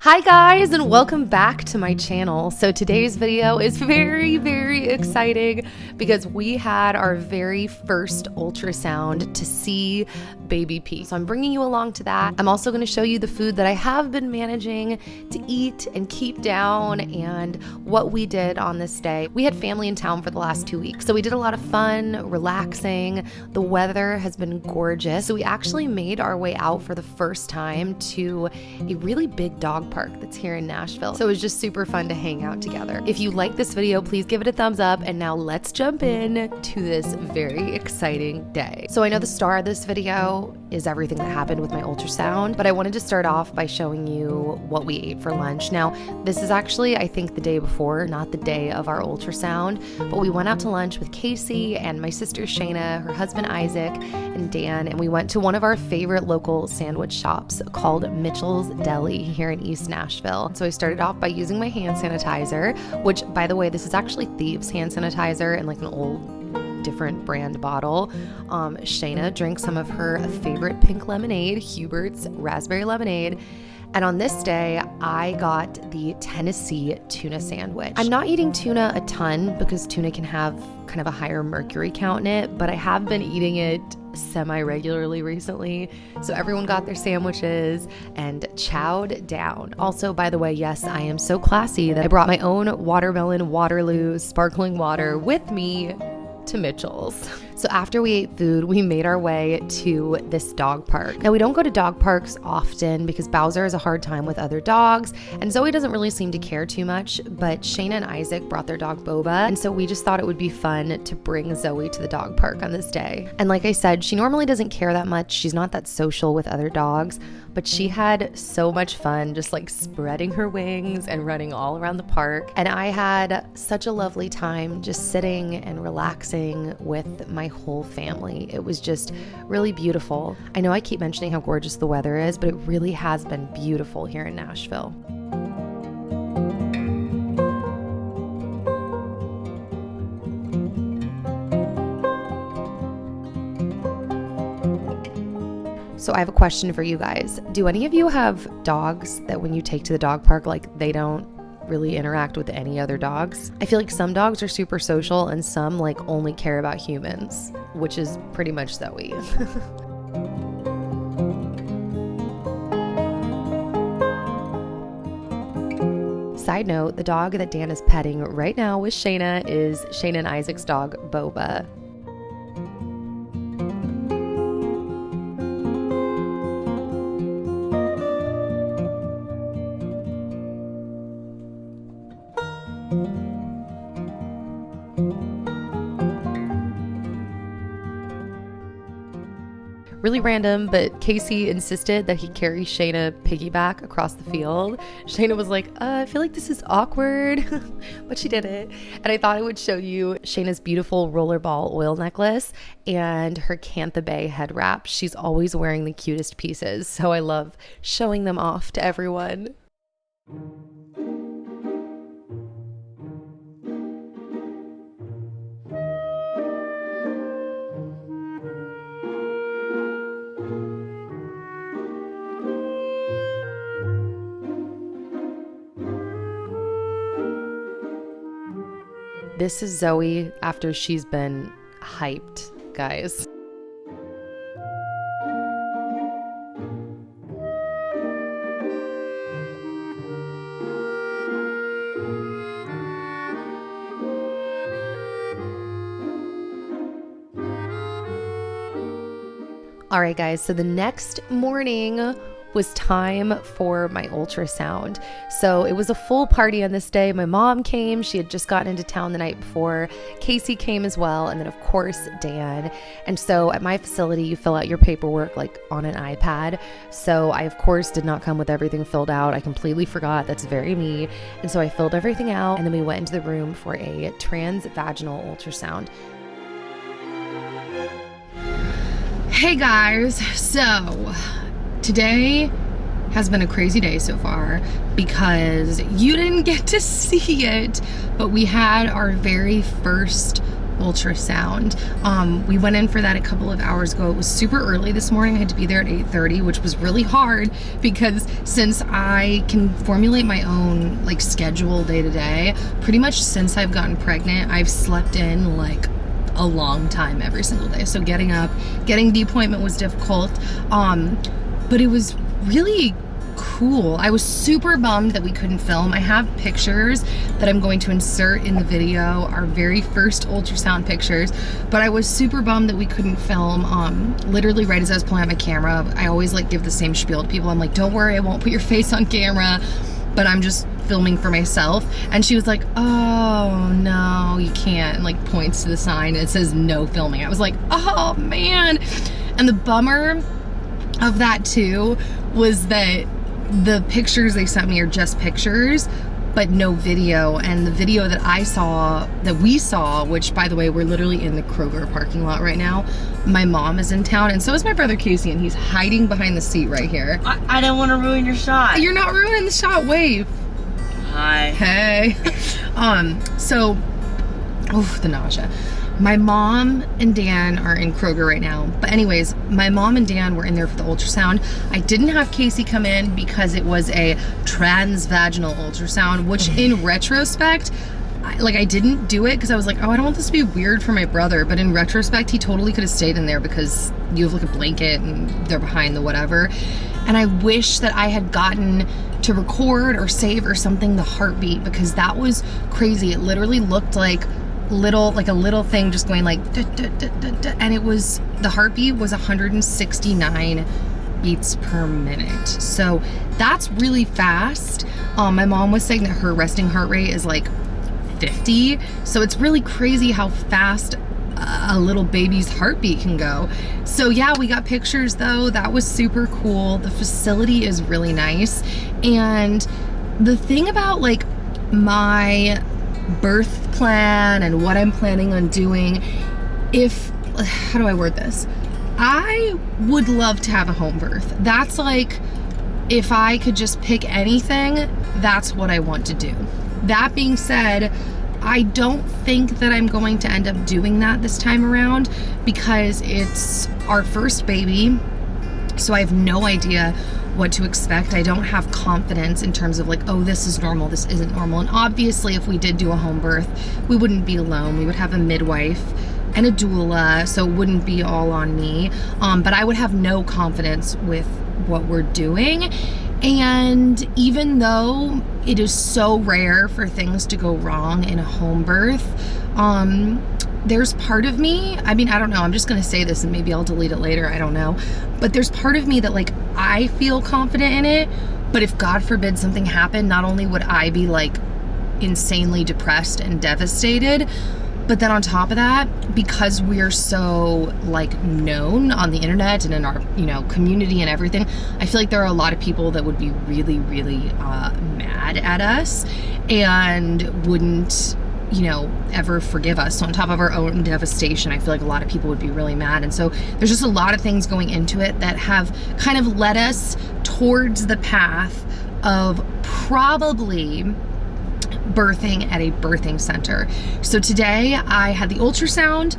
Hi guys, and welcome back to my channel. So today's video is very exciting because we had our very first ultrasound to see baby P. So I'm bringing you along to that. I'm also going to show you the food that I have been managing to eat and keep down and what we did on this day. We had family in town for the last 2 weeks, so we did a lot of fun, relaxing. The weather has been gorgeous. So we actually made our way out for the first time to a really big dog park that's here in Nashville. So it was just super fun to hang out together. If you like this video, please give it a thumbs up. And now let's jump in to this very exciting day. So I know the star of this video is everything that happened with my ultrasound, but I wanted to start off by showing you what we ate for lunch. Now, this is actually, I think, the day before, not the day of our ultrasound, but we went out to lunch with Casey and my sister Shayna, her husband Isaac, and Dan, and we went to one of our favorite local sandwich shops called Mitchell's Deli here in East Nashville. So I started off by using my hand sanitizer, which, by the way, this is actually Thieves hand sanitizer in like an old different brand bottle. Shayna drank some of her favorite pink lemonade, Hubert's raspberry lemonade. And on this day, I got the Tennessee tuna sandwich. I'm not eating tuna a ton because tuna can have kind of a higher mercury count in it, but I have been eating it semi-regularly recently. So everyone got their sandwiches and chowed down. Also, by the way, yes, I am so classy that I brought my own watermelon Waterloo sparkling water with me to Mitchell's. So after we ate food, we made our way to this dog park. Now, we don't go to dog parks often because Bowser has a hard time with other dogs, and Zoe doesn't really seem to care too much, but Shayna and Isaac brought their dog Boba, and so we just thought it would be fun to bring Zoe to the dog park on this day. And like I said, she normally doesn't care that much. She's not that social with other dogs, but she had so much fun just like spreading her wings and running all around the park. And I had such a lovely time just sitting and relaxing with my whole family. It was just really beautiful. I know I keep mentioning how gorgeous the weather is, but it really has been beautiful here in Nashville. So I have a question for you guys. Do any of you have dogs that when you take to the dog park, like they don't really interact with any other dogs? I feel like some dogs are super social and some like only care about humans, which is pretty much Zoe. Side note, the dog that Dan is petting right now with Shayna is Shayna and Isaac's dog, Boba. Really random, but Casey insisted that he carry Shayna piggyback across the field. Shayna was like, I feel like this is awkward, but she did it. And I thought I would show you Shayna's beautiful rollerball oil necklace and her Cantha Bay head wrap. She's always wearing the cutest pieces, so I love showing them off to everyone. This is Zoe after she's been hyped, guys. All right, guys, so the next morning was time for my ultrasound. So it was a full party on this day. My mom came. She had just gotten into town the night before. Casey came as well. And then, of course, Dan. And so at my facility, you fill out your paperwork like on an iPad. So I, of course, did not come with everything filled out. I completely forgot. That's very me. And so I filled everything out. And then we went into the room for a transvaginal ultrasound. Hey guys, so today has been a crazy day so far because you didn't get to see it, but we had our very first ultrasound. We went in for that a couple of hours ago. It was super early this morning. I had to be there at 8:30, which was really hard because since I can formulate my own like schedule day to day, pretty much since I've gotten pregnant, I've slept in like a long time every single day. So getting up, getting the appointment was difficult. But it was really cool. I was super bummed that we couldn't film. I have pictures that I'm going to insert in the video, our very first ultrasound pictures, but I was super bummed that we couldn't film. Literally right as I was pulling out my camera, I always like give the same spiel to people. I'm like, don't worry, I won't put your face on camera, but I'm just filming for myself. And she was like, oh no, you can't, and like points to the sign and it says no filming. I was like, oh man. And the bummer of that too was that the pictures they sent me are just pictures, but no video. And the video that we saw, which by the way, we're literally in the Kroger parking lot right now. My mom is in town and so is my brother Casey, and he's hiding behind the seat right here. I don't want to ruin your shot. You're not ruining the shot, wave. Hi. Hey. The nausea. My mom and Dan are in Kroger right now. But anyways, my mom and Dan were in there for the ultrasound. I didn't have Casey come in because it was a transvaginal ultrasound, which in retrospect, I didn't do it because I was like, oh, I don't want this to be weird for my brother. But in retrospect, he totally could have stayed in there because you have like a blanket and they're behind the whatever. And I wish that I had gotten to record or save or something the heartbeat, because that was crazy. It literally looked like a little thing just going like duh, duh, duh, duh, duh, and it was, the heartbeat was 169 beats per minute. So that's really fast. My mom was saying that her resting heart rate is like 50. So it's really crazy how fast a little baby's heartbeat can go. So yeah, we got pictures though. That was super cool. The facility is really nice. And the thing about like my birth plan and what I'm planning on doing, how do I word this? I would love to have a home birth. That's like, if I could just pick anything, that's what I want to do. That being said, I don't think that I'm going to end up doing that this time around because it's our first baby. So I have no idea what to expect. I don't have confidence in terms of like, oh, this is normal, this isn't normal. And obviously if we did do a home birth, we wouldn't be alone. We would have a midwife and a doula, so it wouldn't be all on me. But I would have no confidence with what we're doing. And even though it is so rare for things to go wrong in a home birth, there's part of me, I mean, I don't know, I'm just gonna say this and maybe I'll delete it later, I don't know. But there's part of me that like, I feel confident in it, but if God forbid something happened, not only would I be like insanely depressed and devastated, but then on top of that, because we're so like known on the internet and in our, community and everything, I feel like there are a lot of people that would be really, really mad at us and wouldn't, ever forgive us. So on top of our own devastation, I feel like a lot of people would be really mad. And so there's just a lot of things going into it that have kind of led us towards the path of probably birthing at a birthing center. So today I had the ultrasound,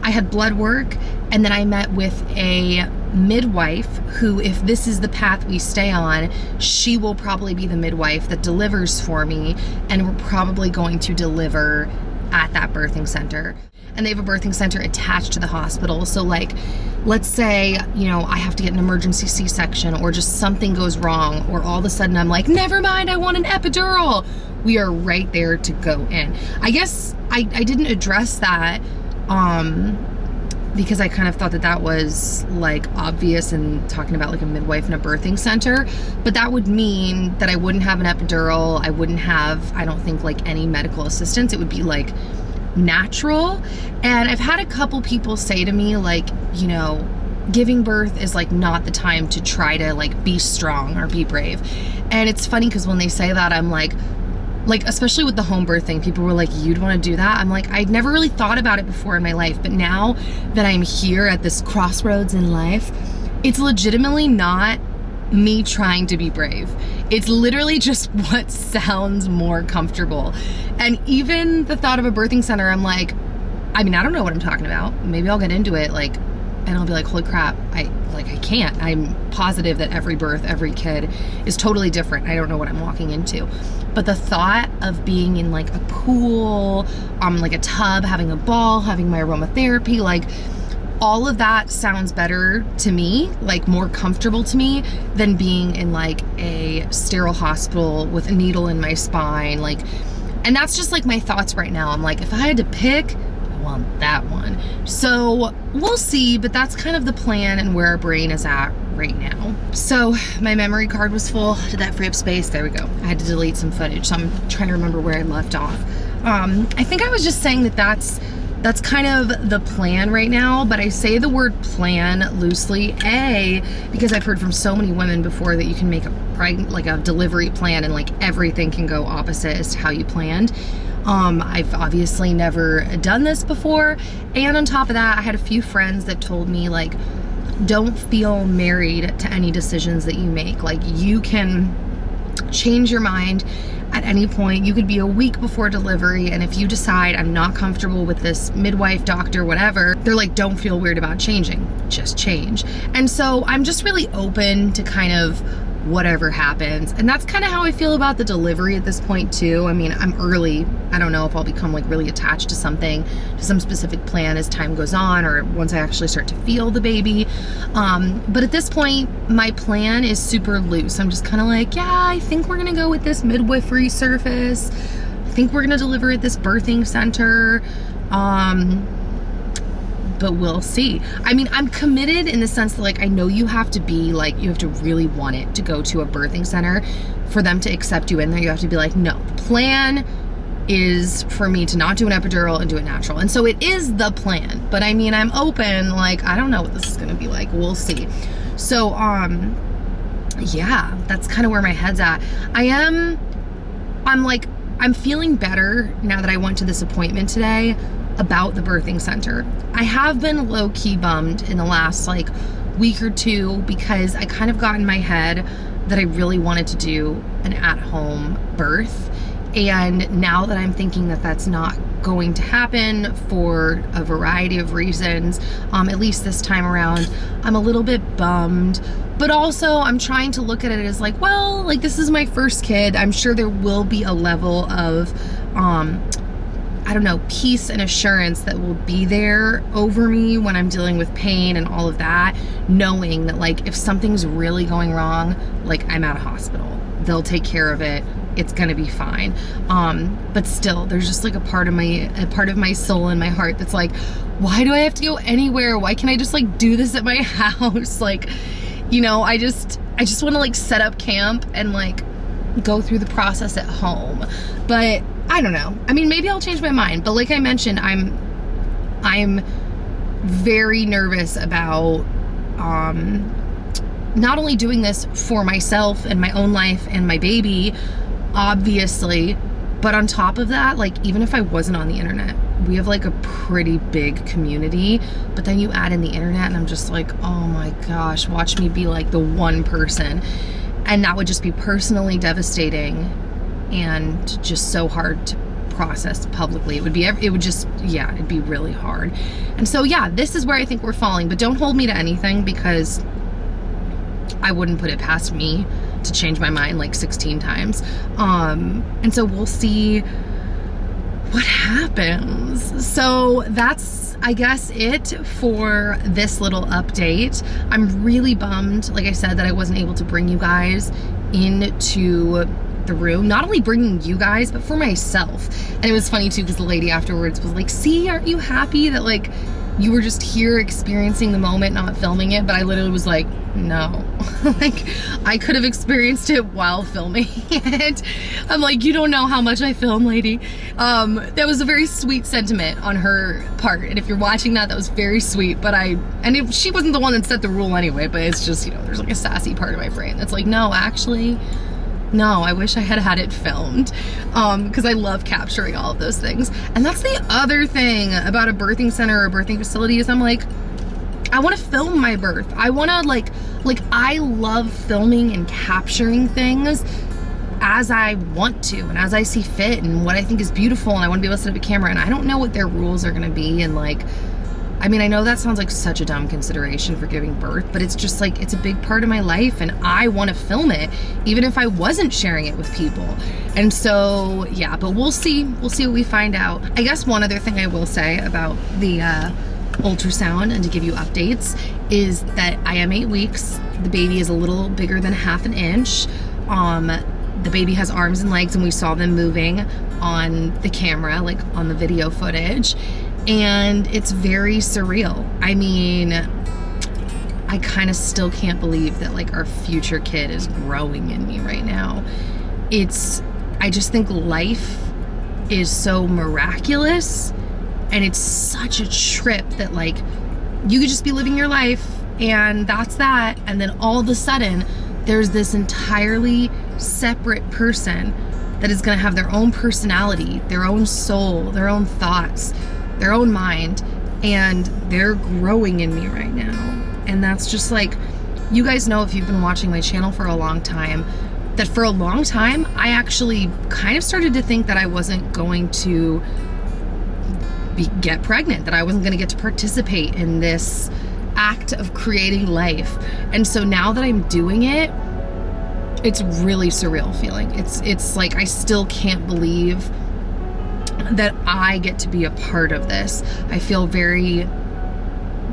I had blood work, and then I met with a midwife who, if this is the path we stay on, she will probably be the midwife that delivers for me, and we're probably going to deliver at that birthing center. And they have a birthing center attached to the hospital. So like, let's say, I have to get an emergency C-section or just something goes wrong, or all of a sudden I'm like, never mind, I want an epidural. We are right there to go in. I guess I didn't address that because I kind of thought that was like obvious in talking about like a midwife and a birthing center, but that would mean that I wouldn't have an epidural. I wouldn't have, I don't think, like any medical assistance. It would be like natural. And I've had a couple people say to me like, giving birth is like not the time to try to like be strong or be brave. And it's funny because when they say that, I'm like, especially with the home birth thing, people were like, you'd want to do that? I'm like, I'd never really thought about it before in my life, but now that I'm here at this crossroads in life, it's legitimately not me trying to be brave. It's literally just what sounds more comfortable. And even the thought of a birthing center, I'm like, I mean, I don't know what I'm talking about. Maybe I'll get into it, like, and I'll be like, holy crap, I can't. I'm positive that every birth, every kid is totally different. I don't know what I'm walking into. But the thought of being in like a pool, like a tub, having a ball, having my aromatherapy, like all of that sounds better to me, like more comfortable to me than being in like a sterile hospital with a needle in my spine. Like, and that's just like my thoughts right now. I'm like, if I had to pick, I want that one. So we'll see, but that's kind of the plan and where our brain is at right now. So my memory card was full. Did that free up space? There we go. I had to delete some footage, so I'm trying to remember where I left off. I think I was just saying that that's kind of the plan right now, but I say the word plan loosely, because I've heard from so many women before that you can make a delivery plan and like everything can go opposite as to how you planned. I've obviously never done this before, and on top of that, I had a few friends that told me like, don't feel married to any decisions that you make. Like, you can change your mind at any point. You could be a week before delivery, and if you decide I'm not comfortable with this midwife, doctor, whatever, they're like, don't feel weird about changing, just change. And so I'm just really open to kind of whatever happens, and that's kind of how I feel about the delivery at this point too. I mean, I'm early. I don't know if I'll become like really attached to something, to some specific plan as time goes on, or once I actually start to feel the baby. But at this point, my plan is super loose. I'm just kind of like, yeah, I think we're gonna go with this midwifery service. I think we're gonna deliver at this birthing center. But we'll see. I mean, I'm committed in the sense that like, I know you have to be like, you have to really want it to go to a birthing center for them to accept you in there. You have to be like, no, the plan is for me to not do an epidural and do it natural. And so it is the plan, but I mean, I'm open, like, I don't know what this is gonna be like. We'll see. So, yeah, that's kind of where my head's at. I'm feeling better now that I went to this appointment today about the birthing center. I have been low-key bummed in the last like week or two because I kind of got in my head that I really wanted to do an at-home birth, and now that I'm thinking that that's not going to happen for a variety of reasons, at least this time around, I'm a little bit bummed. But also I'm trying to look at it as like, well, like, this is my first kid. I'm sure there will be a level of I don't know, peace and assurance that will be there over me when I'm dealing with pain and all of that, knowing that like, if something's really going wrong, like, I'm at a hospital, they'll take care of it, it's gonna be fine. But still, there's just like a part of my soul and my heart that's like, why do I have to go anywhere? Why can't I just like do this at my house? Like, you know, I just want to like set up camp and like go through the process at home. But I don't know. I mean, maybe I'll change my mind. But like I mentioned, I'm very nervous about not only doing this for myself and my own life and my baby, obviously, but on top of that, like, even if I wasn't on the internet, we have like a pretty big community, but then you add in the internet and I'm just like, oh my gosh, watch me be like the one person. And that would just be personally devastating and just so hard to process publicly. It'd be really hard. And so yeah, this is where I think we're falling, but don't hold me to anything, because I wouldn't put it past me to change my mind like 16 times. And so we'll see what happens. So that's, I guess, it for this little update. I'm really bummed, like I said, that I wasn't able to bring you guys into the room, not only bringing you guys, but for myself. And it was funny too, because the lady afterwards was like, see, aren't you happy that like you were just here experiencing the moment, not filming it? But I literally was like, no. Like, I could have experienced it while filming it. I'm like, you don't know how much I film, lady. That was a very sweet sentiment on her part, and if you're watching that, that was very sweet. But she wasn't the one that set the rule anyway, but it's just, you know, there's like a sassy part of my brain that's like, no, actually, no, I wish I had had it filmed, because I love capturing all of those things. And that's the other thing about a birthing center or a birthing facility, is I'm like, I want to film my birth. I want to like I love filming and capturing things as I want to and as I see fit and what I think is beautiful, and I want to be able to set up a camera, and I don't know what their rules are going to be. And like, I mean, I know that sounds like such a dumb consideration for giving birth, but it's just like, it's a big part of my life and I want to film it, even if I wasn't sharing it with people. And so, yeah, but we'll see what we find out. I guess one other thing I will say about the ultrasound, and to give you updates, is that I am 8 weeks. The baby is a little bigger than ½ an inch. The baby has arms and legs, and we saw them moving on the camera, like on the video footage, and it's very surreal. I mean, I kind of still can't believe that like our future kid is growing in me right now. I just think life is so miraculous, and it's such a trip that like you could just be living your life and that's that, and then all of a sudden there's this entirely separate person that is going to have their own personality, their own soul, their own thoughts, their own mind, and they're growing in me right now. And that's just like, you guys know, if you've been watching my channel for a long time, that for a long time I actually kind of started to think that I wasn't going to get pregnant, that I wasn't going to get to participate in this act of creating life. And so now that I'm doing it, it's really surreal feeling. It's like I still can't believe that I get to be a part of this. I feel very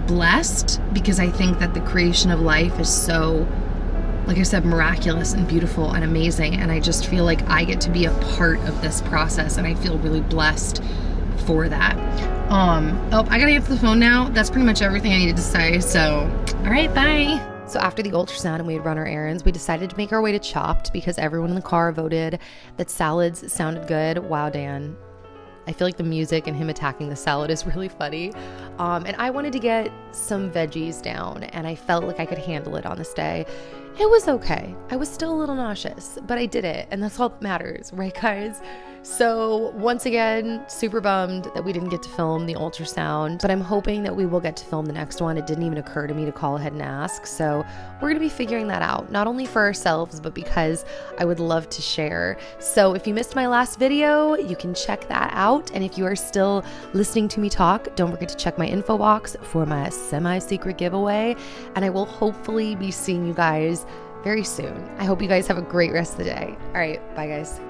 blessed because I think that the creation of life is so, like I said, miraculous and beautiful and amazing, and I just feel like I get to be a part of this process, and I feel really blessed for that. Oh, I gotta answer the phone now. That's pretty much everything I needed to say, so all right, bye. So after the ultrasound and we had run our errands, we decided to make our way to Chopped because everyone in the car voted that salads sounded good. Wow, Dan, I feel like the music and him attacking the salad is really funny. And I wanted to get some veggies down, and I felt like I could handle it on this day. It was okay. I was still a little nauseous, but I did it, and that's all that matters, right, guys? So once again, super bummed that we didn't get to film the ultrasound, but I'm hoping that we will get to film the next one. It didn't even occur to me to call ahead and ask, so we're gonna be figuring that out, not only for ourselves, but because I would love to share. So if you missed my last video, you can check that out, and if you are still listening to me talk, don't forget to check my info box for my semi-secret giveaway, and I will hopefully be seeing you guys very soon. I hope you guys have a great rest of the day. All right, bye guys.